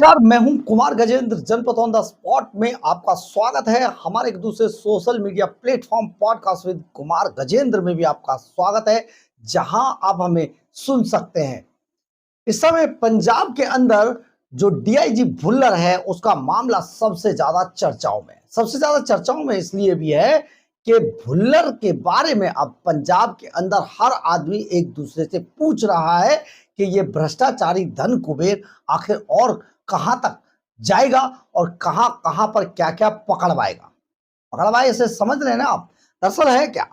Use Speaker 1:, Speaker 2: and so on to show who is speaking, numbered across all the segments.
Speaker 1: नमस्कार, मैं हूं कुमार गजेंद्र। जनपद ऑन द स्पॉट में आपका स्वागत है। हमारे एक दूसरे social media platform podcast with Kumar Gajendra में भी आपका स्वागत है, जहां आप हमें सुन सकते हैं। इस समय पंजाब के अंदर जो डीआईजी भुल्लर है, उसका मामला सबसे ज्यादा चर्चाओं में। सबसे ज्यादा चर्चाओं में इसलिए भी है कि भुल्लर के बारे में अब पंजाब के अंदर हर आदमी एक दूसरे से पूछ रहा है कि ये भ्रष्टाचारी धन कुबेर आखिर और कहां तक जाएगा और कहां कहां पर क्या क्या पकड़वाएगा। पकड़वाए इसे समझ रहे हैं ना आप। दरअसल है क्या,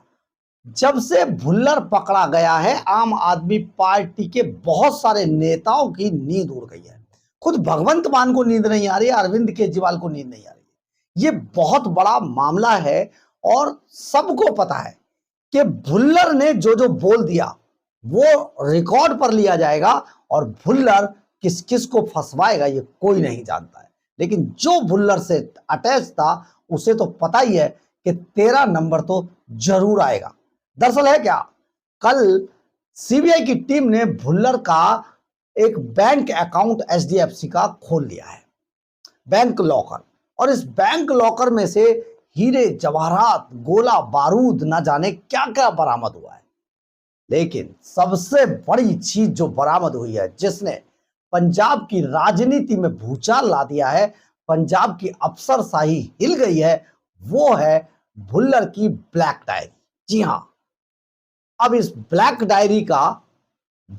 Speaker 1: जब से भुल्लर पकड़ा गया है, आम आदमी पार्टी के बहुत सारे नेताओं की नींद उड़ गई है। खुद भगवंत मान को नींद नहीं आ रही है, अरविंद केजरीवाल को नींद नहीं आ रही है। ये बहुत बड़ा मामला है और सबको पता है कि भुल्लर ने जो जो बोल दिया वो रिकॉर्ड पर लिया जाएगा और भुल्लर किस किस को फंसवाएगा ये कोई नहीं जानता है। लेकिन जो भुल्लर से अटैच था उसे तो पता ही है कि 13 नंबर तो जरूर आएगा। दरअसल है क्या, कल सीबीआई की टीम ने भुल्लर का एक बैंक अकाउंट एचडीएफसी का खोल लिया है, बैंक लॉकर। और इस बैंक लॉकर में से हीरे जवाहरात, गोला बारूद, ना जाने क्या क्या बरामद हुआ है। लेकिन सबसे बड़ी चीज जो बरामद हुई है, जिसने पंजाब की राजनीति में भूचाल ला दिया है, पंजाब की अफसरशाही हिल गई है, वो है भुल्लर की ब्लैक डायरी। जी हां, अब इस ब्लैक डायरी का,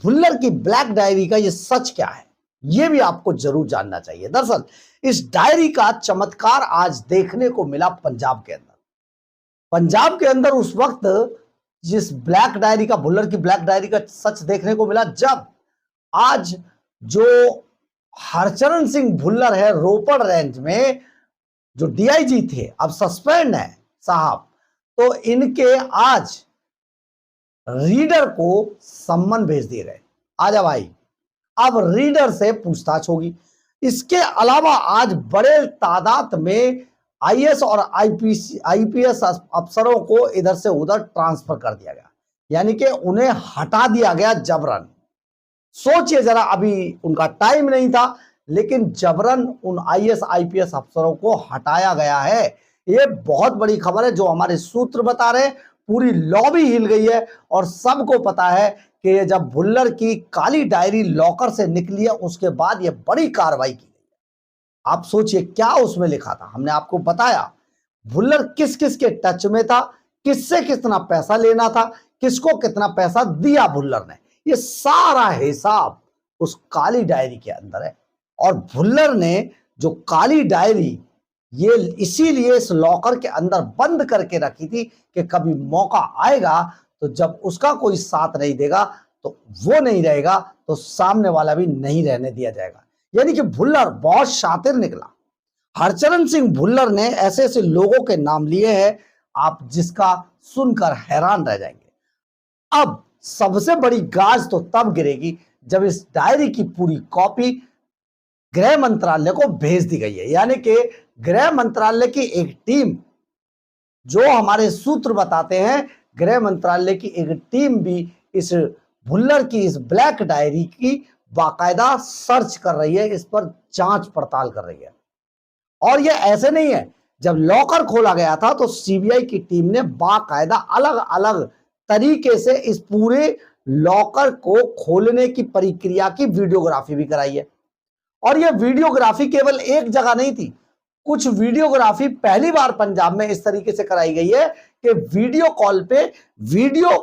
Speaker 1: भुल्लर की ब्लैक डायरी का ये सच क्या है, ये भी आपको जरूर जानना चाहिए। दरअसल इस डायरी का चमत्कार आज देखने को मिला पंजाब के अंदर। पंजाब के अंदर उस वक्त जिस ब्लैक डायरी का, भुल्लर की ब्लैक डायरी का सच देखने को मिला, जब आज जो हरचरण सिंह भुल्लर है, रोपड़ रेंज में जो डीआईजी थे, अब सस्पेंड है साहब, तो इनके आज रीडर को सम्मन भेज दिए गए। आजा भाई, अब रीडर से पूछताछ होगी। इसके अलावा आज बड़े तादाद में आईएएस और आईपीएस अफसरों को इधर से उधर ट्रांसफर कर दिया गया, यानी कि उन्हें हटा दिया गया जबरन। सोचिए जरा, अभी उनका टाइम नहीं था, लेकिन जबरन उन आईएएस आईपीएस अफसरों को हटाया गया है। ये बहुत बड़ी खबर है जो हमारे सूत्र बता रहे हैं। पूरी लॉबी हिल गई है और सबको पता है कि जब भुल्लर की काली डायरी लॉकर से निकली है, उसके बाद ये बड़ी कार्रवाई की गई है। आप सोचिए क्या उसमें लिखा था। हमने आपको बताया भुल्लर किस किस के टच में था, किससे कितना पैसा लेना था, किसको कितना पैसा दिया भुल्लर ने, ये सारा हिसाब उस काली डायरी के अंदर है। और भुल्लर ने जो काली डायरी ये इसीलिए इस लॉकर के अंदर बंद करके रखी थी कि कभी मौका आएगा तो जब उसका कोई साथ नहीं देगा तो वो नहीं रहेगा, तो सामने वाला भी नहीं रहने दिया जाएगा। यानी कि भुल्लर बहुत शातिर निकला। हरचरण सिंह भुल्लर ने ऐसे ऐसे लोगों के नाम लिए हैं, आप जिसका सुनकर हैरान रह जाएंगे। अब सबसे बड़ी गाज तो तब गिरेगी जब इस डायरी की पूरी कॉपी गृह मंत्रालय को भेज दी गई है। यानी कि गृह मंत्रालय की एक टीम, जो हमारे सूत्र बताते हैं, गृह मंत्रालय की एक टीम भी इस भुल्लर की इस ब्लैक डायरी की बाकायदा सर्च कर रही है, इस पर जांच पड़ताल कर रही है। और ये ऐसे नहीं है, जब लॉकर खोला गया था तो सीबीआई की टीम ने बाकायदा अलग अलग तरीके से इस पूरे लॉकर को खोलने की प्रक्रिया की वीडियोग्राफी भी कराई है। और यह वीडियोग्राफी केवल एक जगह नहीं थी, कुछ वीडियोग्राफी पहली बार पंजाब में इस तरीके से कराई गई है कि वीडियो कॉल पे वीडियो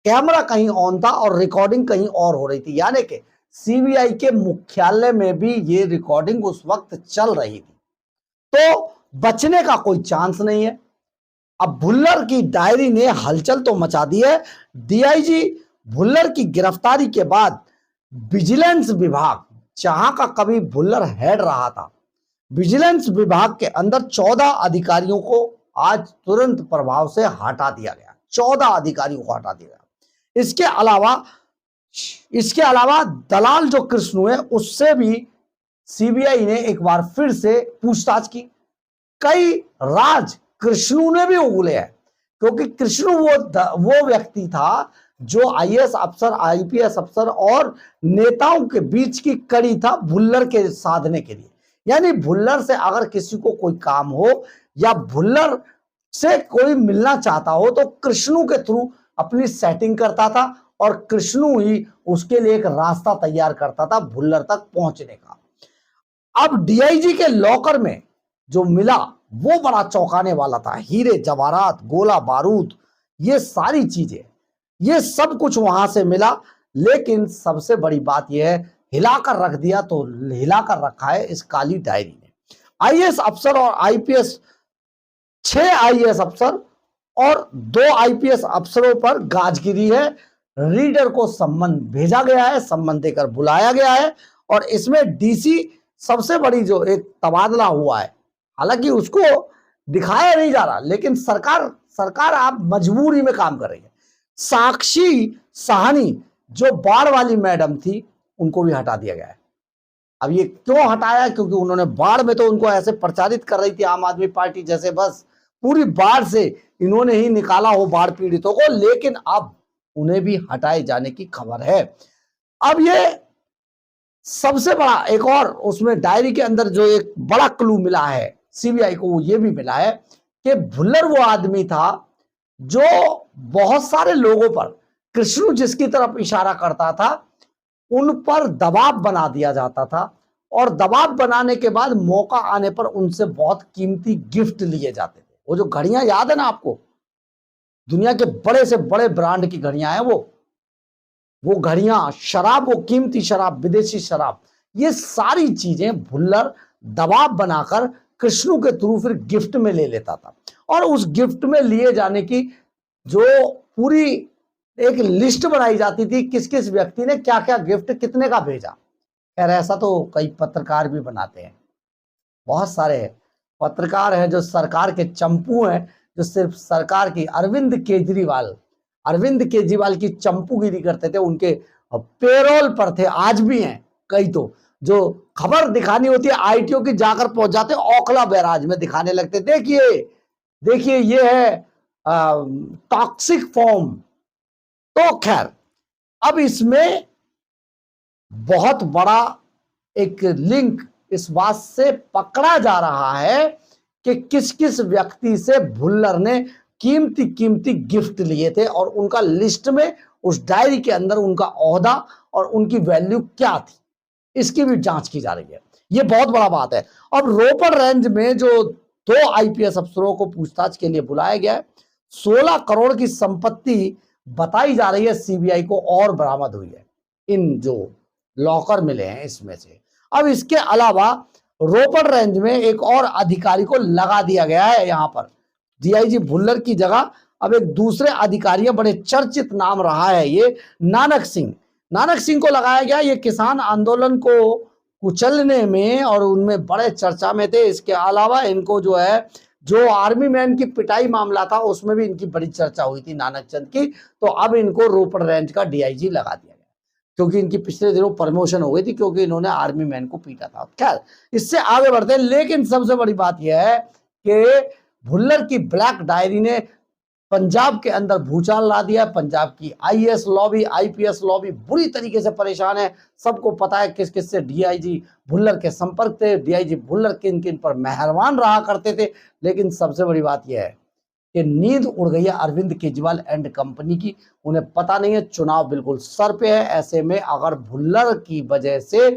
Speaker 1: कैमरा कहीं ऑन था और रिकॉर्डिंग कहीं और हो रही थी। यानी कि सीबीआई के मुख्यालय में भी ये रिकॉर्डिंग उस वक्त चल रही थी, तो बचने का कोई चांस नहीं है। अब भुल्लर की डायरी ने हलचल तो मचा दी है। डीआईजी भुल्लर की गिरफ्तारी के बाद विजिलेंस विभाग, जहां का कभी भुल्लर हेड रहा था, विजिलेंस विभाग के अंदर 14 अधिकारियों को आज तुरंत प्रभाव से हटा दिया गया। 14 अधिकारियों को हटा दिया गया। इसके अलावा दलाल जो कृष्णु है, उससे भी सीबीआई ने एक बार फिर से पूछताछ की। कई राज कृष्णु ने भी उगले हैं, क्योंकि कृष्णु वो व्यक्ति था जो आईएएस अफसर, आईपीएस अफसर और नेताओं के बीच की कड़ी था भुल्लर के साधने के लिए। यानी भुल्लर से अगर किसी को कोई काम हो या भुल्लर से कोई मिलना चाहता हो तो कृष्णु के थ्रू अपनी सेटिंग करता था और कृष्णु ही उसके लिए एक रास्ता तैयार करता था भुल्लर तक पहुंचने का। अब डीआईजी के लॉकर में जो मिला वो बड़ा चौंकाने वाला था। हीरे जवाहरात, गोला बारूद, ये सारी चीजें, ये सब कुछ वहां से मिला। लेकिन सबसे बड़ी बात यह है, हिलाकर रख दिया तो हिलाकर रखा है इस काली डायरी ने। आईएएस अफसर और आईपीएस, 6 आईएएस अफसर और 2 आईपीएस अफसरों पर गाजगिरी है। रीडर को सम्मन भेजा गया है, सम्मन देकर बुलाया गया है और इसमें डीसी सबसे बड़ी जो एक तबादला हुआ है, हालांकि उसको दिखाया नहीं जा रहा, लेकिन सरकार आप मजबूरी में काम कर रही है। साक्षी साहनी जो बाढ़ वाली मैडम थी, उनको भी हटा दिया गया है। अब ये क्यों हटाया? क्योंकि उन्होंने बाढ़ में तो उनको ऐसे प्रचारित कर रही थी आम आदमी पार्टी जैसे बस पूरी बाढ़ से इन्होंने ही निकाला हो बाढ़ पीड़ितों को, लेकिन अब उन्हें भी हटाए जाने की खबर है। अब ये सबसे बड़ा एक और उसमें डायरी के अंदर जो एक बड़ा क्लू मिला है सीबीआई को, वो ये भी मिला है कि भुल्लर वो आदमी था जो बहुत सारे लोगों पर, कृष्णु जिसकी तरफ इशारा करता था, उन पर दबाव बना दिया जाता था और दबाव बनाने के बाद मौका आने पर उनसे बहुत कीमती गिफ्ट लिए जाते थे। वो जो घड़ियां याद है ना आपको, दुनिया के बड़े से बड़े ब्रांड की घड़ियां हैं वो घड़ियां, शराब, वो कीमती शराब, विदेशी शराब, ये सारी चीजें भुल्लर दबाव बनाकर कृष्णु के थ्रू फिर गिफ्ट में ले लेता था। और उस गिफ्ट में लिए जाने की जो पूरी एक लिस्ट बनाई जाती थी, किस किस व्यक्ति ने क्या क्या गिफ्ट कितने का भेजा। खैर ऐसा तो कई पत्रकार भी बनाते हैं, बहुत सारे पत्रकार हैं जो सरकार के चंपू हैं, जो सिर्फ सरकार की, अरविंद केजरीवाल की चंपूगिरी करते थे, उनके पेरोल पर थे, आज भी हैं कई तो, जो खबर दिखानी होती है आईटीओ की जाकर पहुंच जाते, ओखला बैराज में दिखाने लगते, देखिए ये है टॉक्सिक फॉर्म। तो खैर अब इसमें बहुत बड़ा एक लिंक इस बात से पकड़ा जा रहा है कि किस किस व्यक्ति से भुल्लर ने कीमती गिफ्ट लिए थे और उनका लिस्ट में, उस डायरी के अंदर उनका ओहदा और उनकी वैल्यू क्या थी, इसकी भी जांच की जा रही है। ये बहुत बड़ा बात है। अब रोपड़ रेंज में जो 2 आईपीएस अफसरों को पूछताछ के लिए बुलाया गया है, 16 करोड़ की संपत्ति बताई जा रही है सीबीआई को और बरामद हुई है इन जो लॉकर मिले हैं इसमें से। अब इसके अलावा रोपड़ रेंज में एक और अधिकारी को लगा दिया गया है। यहां पर डीआईजी भुल्लर की जगह अब एक दूसरे अधिकारी, बड़े चर्चित नाम रहा है ये, नानक सिंह को लगाया गया। ये किसान आंदोलन को कुचलने में और उनमें बड़े चर्चा में थे। इसके अलावा इनको जो है, जो आर्मी मैन की पिटाई मामला था उसमें भी इनकी बड़ी चर्चा हुई थी नानक चंद की, तो अब इनको रोपड़ रेंज का डीआईजी लगा दिया गया क्योंकि इनकी पिछले दिनों प्रमोशन हो गई थी क्योंकि इन्होंने आर्मी मैन को पीटा था। खैर इससे आगे बढ़ते हैं, लेकिन सबसे बड़ी बात यह है कि भुल्लर की ब्लैक डायरी ने पंजाब के अंदर भूचाल ला दिया। पंजाब की आईएएस लॉबी, आईपीएस लॉबी बुरी तरीके से परेशान है। सबको पता है किस किस से डीआईजी भुल्लर के संपर्क थे, डीआईजी भुल्लर किन किन पर मेहरबान रहा करते थे। लेकिन सबसे बड़ी बात यह है कि नींद उड़ गई है अरविंद केजरीवाल एंड कंपनी की। उन्हें पता नहीं है चुनाव बिल्कुल सर पे है। ऐसे में अगर भुल्लर की वजह से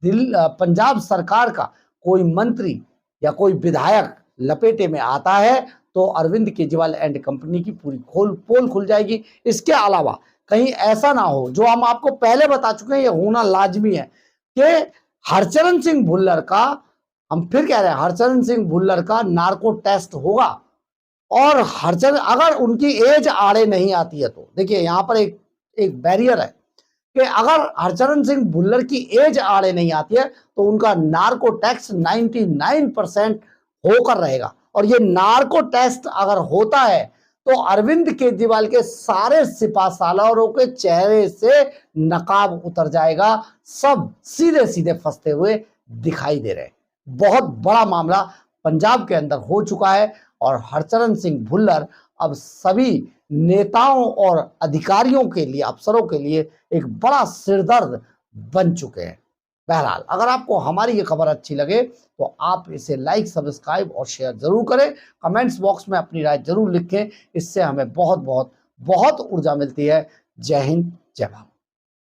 Speaker 1: पंजाब सरकार का कोई मंत्री या कोई विधायक लपेटे में आता है तो अरविंद केजरीवाल एंड कंपनी की पूरी पोल खुल जाएगी। इसके अलावा कहीं ऐसा ना हो, जो हम आपको पहले बता चुके हैं, ये होना लाजमी है कि हरचरण सिंह भुल्लर का, हम फिर कह रहे हैं, हरचरण सिंह भुल्लर का नार्को टेस्ट होगा और हरचरण, अगर उनकी एज आड़े नहीं आती है तो देखिए यहां पर एक बैरियर है कि अगर हरचरण सिंह भुल्लर की एज आड़े नहीं आती है तो उनका नार्को टेस्ट 99% होकर रहेगा। और ये नार्को टेस्ट अगर होता है तो अरविंद केजरीवाल के सारे सिपासालारों के चेहरे से नकाब उतर जाएगा, सब सीधे सीधे फंसते हुए दिखाई दे रहे हैं। बहुत बड़ा मामला पंजाब के अंदर हो चुका है और हरचरण सिंह भुल्लर अब सभी नेताओं और अधिकारियों के लिए, अफसरों के लिए एक बड़ा सिरदर्द बन चुके हैं। बहरहाल, अगर आपको हमारी ये खबर अच्छी लगे तो आप इसे लाइक, सब्सक्राइब और शेयर जरूर करें। कमेंट्स बॉक्स में अपनी राय जरूर लिखें, इससे हमें बहुत बहुत बहुत ऊर्जा मिलती है। जय हिंद, जय भारत।